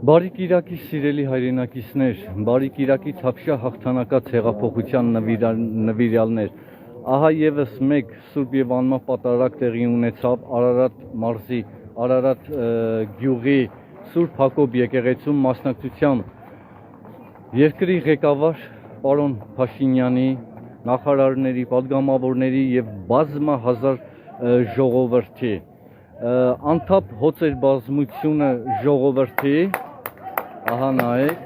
Բարի կիրակի սիրելի հայրենակիցներ, բարի կիրակի Թավշյա հաղթանակած հեղափոխության նվիրյալներ, ահա եւս մեկ Սուրբ եւ անմահ պատարագ տեղի ունեցավ Արարատ մարզի, Արարատ գյուղի Սուրբ Հակոբ եկեղեցում մասնակցությամբ երկրի ղեկավար պարոն Փաշինյանի, նախարարների, պատգամավորների եւ բազմահազար ժողովրդի, անթափ հոծեր բազմությունը ժողովրդի, ահա նայեք,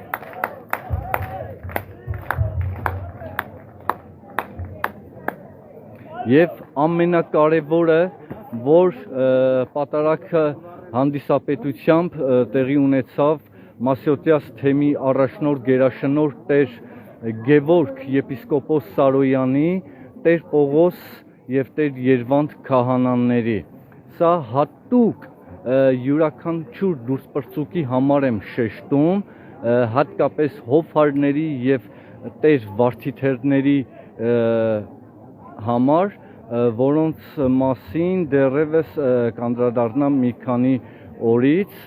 եւ ամենակարևորը, որ պատարագը հանդիսապետությամբ տեղի ունեցավ Մասյոտյաց թեմի առաջնորդ գերաշնորհ Տեր Գևորգ եպիսկոպոս Սարոյանի, Տեր Պողոս եւ Տեր Երվանդ քահանաների։ Սա հատուկ յուրաքանչյուր դուրսպրծուկի համար եմ շեշտում, հատկապես հովհարների եւ Տեր Վարդիթերների համար, որոնց մասին դեռևս կանդրադառնամ մի քանի օրից,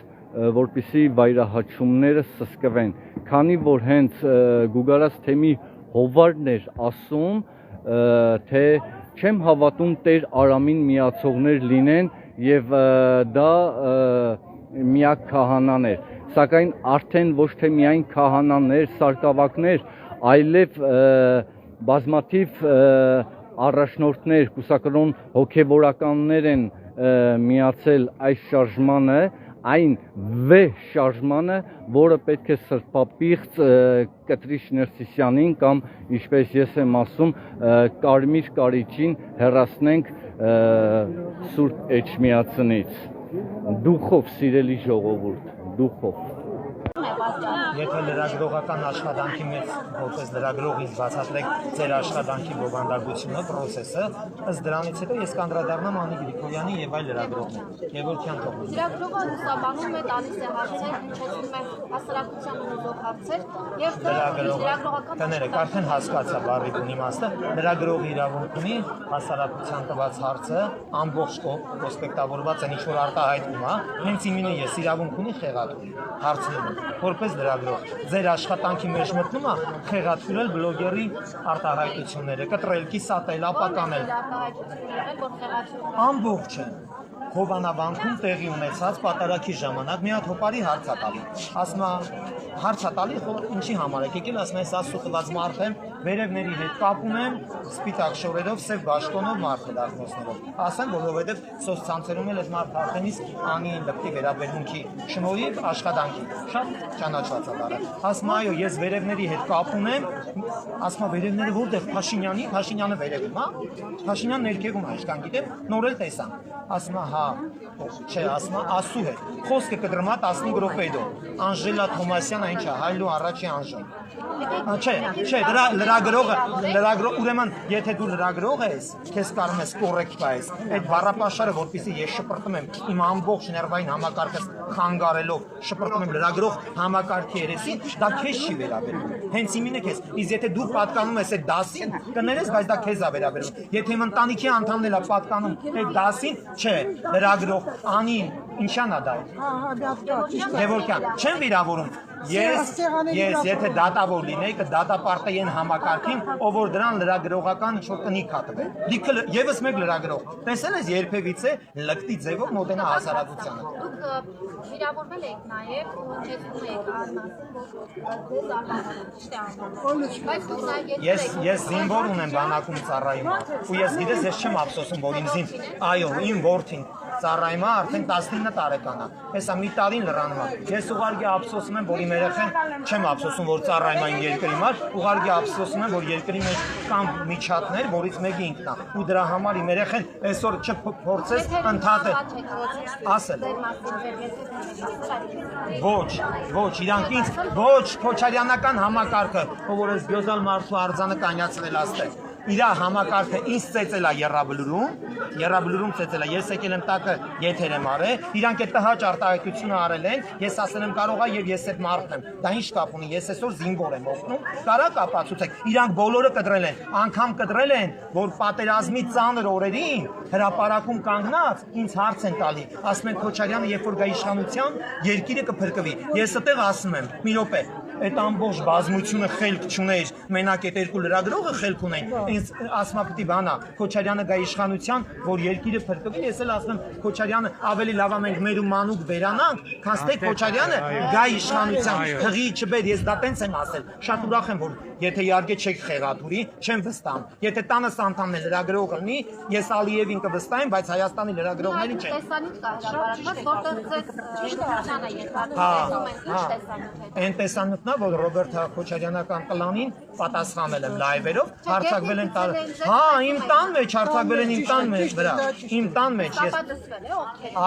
որպեսզի վայրահաչումները սսկվեն, քանի որ հենց Գուգարած թեմի հովվարն էր ասում, թե չեմ հավատում Տեր Արամին միացողներ լինեն եւ դա միակ քահանան էր, սակայն արդեն ոչ թե միայն քահանաներ, սարկավակներ, այլև բազմաթիվ առաջնորդներ, կուսակրոն հոգևորականներ են միացել այս շարժմանը, այն վեհ շարժմանը, որը պետք է սրբապիղծ Կտրիշ Ներսիսյանին կամ ինչպես ես եմ ասում, Կարմիր կարիճին հեռացնենք Սուրբ Էջմիածնից։ Դուխով, սիրելի ժողովուրդ, դուխով։ Եթե լրագրողական աշխատանքի մեջ որպես լրագրողից բացատրեք ձեր աշխատանքի բովանդակությունը, process-ը, ըստ դրանից հետո ես կանդրադառնամ Անի Գրիգորյանի եւ այլ լրագրողներին։ Գևորգյան թողնում։ Լրագրողը լուսաբանում է, տալիս է հարցեր, հնչեցնում է հասարակության ունեցող հարցեր եւ լրագրողական տներեք, արդեն հասկացա բառի իմաստը, լրագրողի իրավունք ունի հասարակության տված հարցը ամբողջ կոնսպեկտավորված են ինչ-որ արտահայտվում, հա, հենց իմինը ես իրավունք ունի խեղաթյուրի, հարցնում որպես լրագրող, ձեր աշխատանքի մեջ մտնում է խեղաթյուրել բլոգերի արտահայտությունները, կտրել, կիսատել, ապականել, ամբողջը Հովանավանքում տեղի ունեցած պատարագի ժամանակ մի հատ հոպարի հարց է տալի, ասում է հարց է տալի, ինչի համար եք եկել, ասում է ես Աստծո տված մարդ եմ, վերևների հետ կապ ունեմ, սպիտակ շորերով, սև բաշխոնով մարդ է դառնոցներով, ասեմ, որովհետև սոցցանցերում էլ այդ մարդը արդեն իսկ Անի լպտի վերաբերմունքի շնորհիվ աշխատանքի շատ ճանաչված է դառել, ասում է այո, ես վերևների հետ կապ ունեմ, ասում է վերևները որտեղ Փաշինյանի, Փաշինյանը վերևում, հա, Փաշինյան ներքևում է, ինչքան գիտեմ, նոր էլ տեսամ, ասում է հա, չէ, ասում է ասու հետ, խոսքը կդրմա 15 րոպեդո, Անժելա Թոմասյանը ինչ է, հայլու առաջի անժեն, չէ, լրագրողը, ուրեմն, եթե դու լրագրող ես, քեզ կարում ես կոռեկտ այս, այդ բառապաշարը, որպեսզի ես շպրտում եմ իմ ամբողջ ներվային համակարգս խանգարելով, շպրտում եմ լրագրող համակարգի երեսին, դա քեզ չի վերաբերում, հենց իմինը քեզ, իսկ եթե դու պատկանում ես այդ դասին, կներես, բայց դա քեզ է վերաբերում, եթե իմ ընտանիքի անդամն էլ է պատկանում այդ դասին, չէ, լրագրող, Անին, ինչան է դա։ Գևորգյան, չեմ վիրավորում, ես եթե դատավոր լինեի, կդատապարտեին համակարգին, ով որ դրան լրագրողական ինչ-որ տնիկ հատվել։ Լիքը եւս մեկ լրագրող։ Տեսել ես երբևիցե լկտի ձևով մոտենա հասարակությանը։ Դուք վիրավորվել եք նաեւ ու հնչեցնում եք Ես զինվոր ունեմ բանակում ծառայում, ու ես գիտես, ես չեմ ափսոսում, որ իմ զին, այո, իմ որդին ծառայում է արդեն 19 տարեկան է, հեսա մի տարին լրանում է, ես ուղղակի ափսոսում եմ, որ իմ երեխեն, չեմ ափսոսում, որ ծառայում է իմ երկրի համար, ուղղակի ափսոսում եմ, որ երկրի մեջ կան միջատներ, որից մեկը ինքն է, ու դրա համար իմ երեխեն այսօր չփորձես ընդհատել, ասել, ոչ, իրանք ինձ, ոչ, փոչարյանական համակարգը, ով որ ես գյոզալ մարդու արձանը կանյացրել աստեղ, իր համակարգը ինձ ծեծել է երրաբլուրում ծեծել է, ես եկել եմ տակը եթեր եմ արել, իրանք այդ տհաճ արտահայտությունը արել են, ես ասել եմ կարող է եւ ես այդ մարդն եմ, դա ինչ կապ ունի, ես այսօր զինվոր եմ օգնում, կարա կապացուցեք, իրանք բոլորը կտրել են, անգամ կտրել են, որ պատերազմի ծանր օրերին հրապարակում կանգնած ինձ հարց են տալի, ասում են Քոչարյանը երբ որ գա իշխանության, երկիրը կփրկվի, ես այդտեղ ասում եմ, մի րոպե այդ ամբողջ բազմությունը խելք չուներ, մենակ այդ երկու լրագրողը խելք ունեն, ինձ ասма պիտի բանա, Քոչարյանը գա իշխանության, որ երկիրը փրկվի, ես էլ ասում եմ Քոչարյանը ավելի լավ է մենք մեր ու մանուկ վերանանք, քան թե Քոչարյանը գա իշխանության, հղի չբեր, ես դա տենց եմ ասել, շատ ուրախ եմ, որ եթե իհարկե չեք խեղաթուրի, չեմ վստահում, եթե տանս անդամն լրագրող լինի, ես Ալիևին կվստահեմ, բայց Հայաստանի լրագրողներին չեմ։ Տեսանիք կա հրապարակված, որտեղ Այն տեսանյութն է, որ Ռոբերտ Քոչարյանը կամ կլանին պատասխանել եմ լայվերով, հարցակվել են տար։ Հա, իմ տան մեջ հարցակվել են իմ տան մեջ վրա։ Իմ տան մեջ ես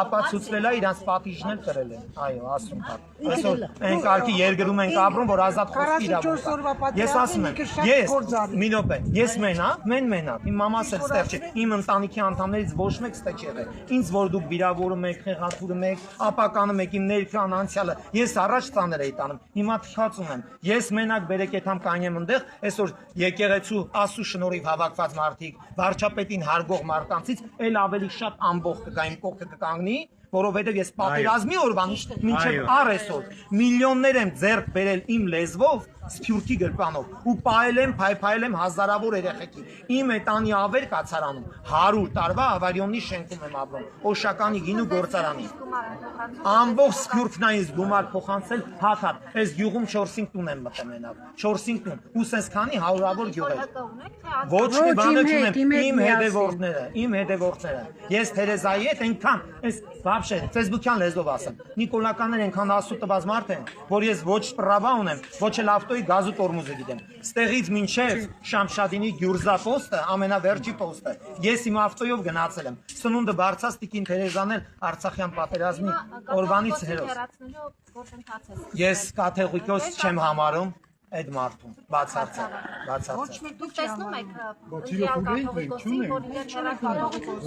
ապացուցվել է իրանց պատիժն էլ կրել են։ Այո, ասում կա։ Այսօր այն կարգի երկրում ենք ապրում, որ ազատ խոսքի իրավունք։ Ես ասում եմ, ես մի րոպե, ես մենակ, իմ մամաս էլ ստեղ չէ, իմ ընտանիքի անդամներից ոչ մեկ ստեղ չի եղել։ Ինձ որ դուք վիրավորում եք, խեղաթուրում եք, ապականում եք իմ ներքան անցյալը, ես առաջ ծաներ էի տանում։ Հիմա թխածում եմ։ Ես մենակ բերեք այդ համ կանեմ այնտեղ, այսօր եկեղեցու ասու շնորհիվ հավաքված մարդիկ, վարչապետին հարգող մարդկանցից էլ ավելի շատ ամբողջ կգա իմ կողքը կկանգնի, որովհետև ես պատերազմի օրվանից մինչև առեսօր միլիոններ եմ ձեռք բերել իմ լեզվով Սփյուռքի գրպանով ու փայփայել եմ հազարավոր երեխեքի իմ էտանի ավեր կացարանում 100 տարվա ավարիոնի շենքում եմ ապրում Օշականի գինու գործարանի ամբողջ Սփյուռքն է ինձ գումար փոխանցել հաթաթ այս գյուղում 4-5 տուն եմ մտել մենակ 4-5 տուն ու սենց քանի հարյուրավոր գյուղեր ոչ մի բան չունեմ իմ հետևորդները ես Թերեզայի հետ այնքան այս вообще Facebook-յան լեզվով ասեմ Նիկոլականներ այնքան ասու տված մարդ են որ ես ոչ պրավա ունեմ ոչ էլ ավտոյի գազու տորմուզը գիտեմ ստեղից մինչև Շամշադինի Գյուրզա պոստը ամենավերջի պոստը ես իմ ավտոյով գնացել եմ սնունդը բարձած Տիկին Թերեզան էլ Արցախյան պատերազմի օրվանից հերոս ես կաթողիկոս չեմ համարում այդ մարդուն բացարձակ Ոչ մի դուք տեսնում եք իդեալ կաթողիկոսի, որ իրեն կաթողիկոս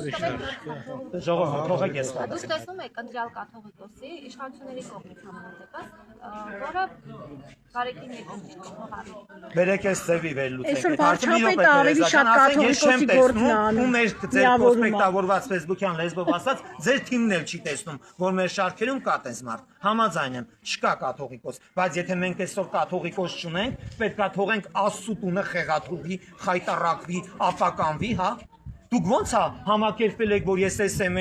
ժողովուրդ թողեք ես Դուք տեսնում եք իդեալ կաթողիկոսի իշխանությունների կողմից համեմատված, որը բարեկին եկող Բերեք ես ձևի վերլուծեք Այսօր վարչապետը ավելի շատ կաթողիկոսի գործն է անում ու մեր ձեր կոսպեկտավորված ֆեյսբուքյան լեզվով ասած ձեր թիմն էլ չի տեսնում որ մեր շարքերում կա տես մարդ համաձայն եմ չկա կաթողիկոս բայց եթե մենք այսօր կաթողիկոս չունենք պետք է թողենք Աստծո տունը խեղաթուրվի խայտարակվի ապականվի հա Դուք ո՞նց է համակերպել եք որ ես էս եմ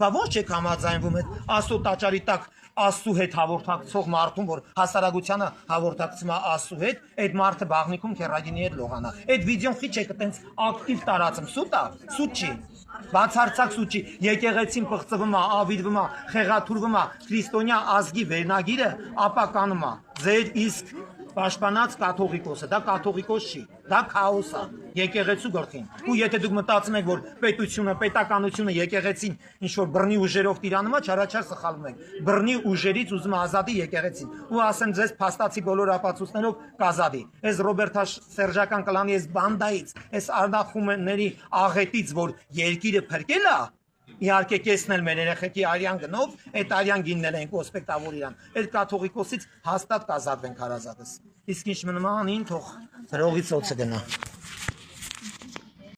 բա ո՞նց եք համաձայնվում այդ Աստծո տաճարի տակ Աստծո հետ հաղորդակցող մարդուն որ հասարակությանը հաղորդակցում է Աստծո հետ այդ մարդը բաղնիկում քերագինի հետ լողանա այդ վիդեոն խիչ եք այտենց ակտիվ տարածում սուտ է սուտ չի բացարձակ սուտ չի եկեղեցին պղծվում է ավիրվում է խեղաթուրվում է քրիստոնյա ազգի վերնագիրը ապականում է ձեր իսկ Պաշտպանած կաթողիկոսը, դա կաթողիկոս չի, դա քաոս է, եկեղեցու գլխին։ Ու եթե դուք մտածում եք, որ պետությունը, պետականությունը եկեղեցին ինչ-որ բռնի ուժերով տիրանում է, չարաչար սխալվում եք։ Բռնի ուժերից ուզում է ազատի եկեղեցին։ Ու ասեմ ձեզ փաստացի բոլոր ապացույցներով կազատի։ Այս Ռոբերտ Սերժական կլանի այս բանդայից, այս արդախումների աղետից, որ երկիրը փրկել է, Իհարկե կեսնել մեր երեխեքի արյան գնով, այդ արյան գիննել ենք ոսպեկտավոր իրան, այդ կաթողիկոսից հաստատ կազատվենք հարազատս։ Իսկ ինչ մնում անին թող հրողից օծը գնա։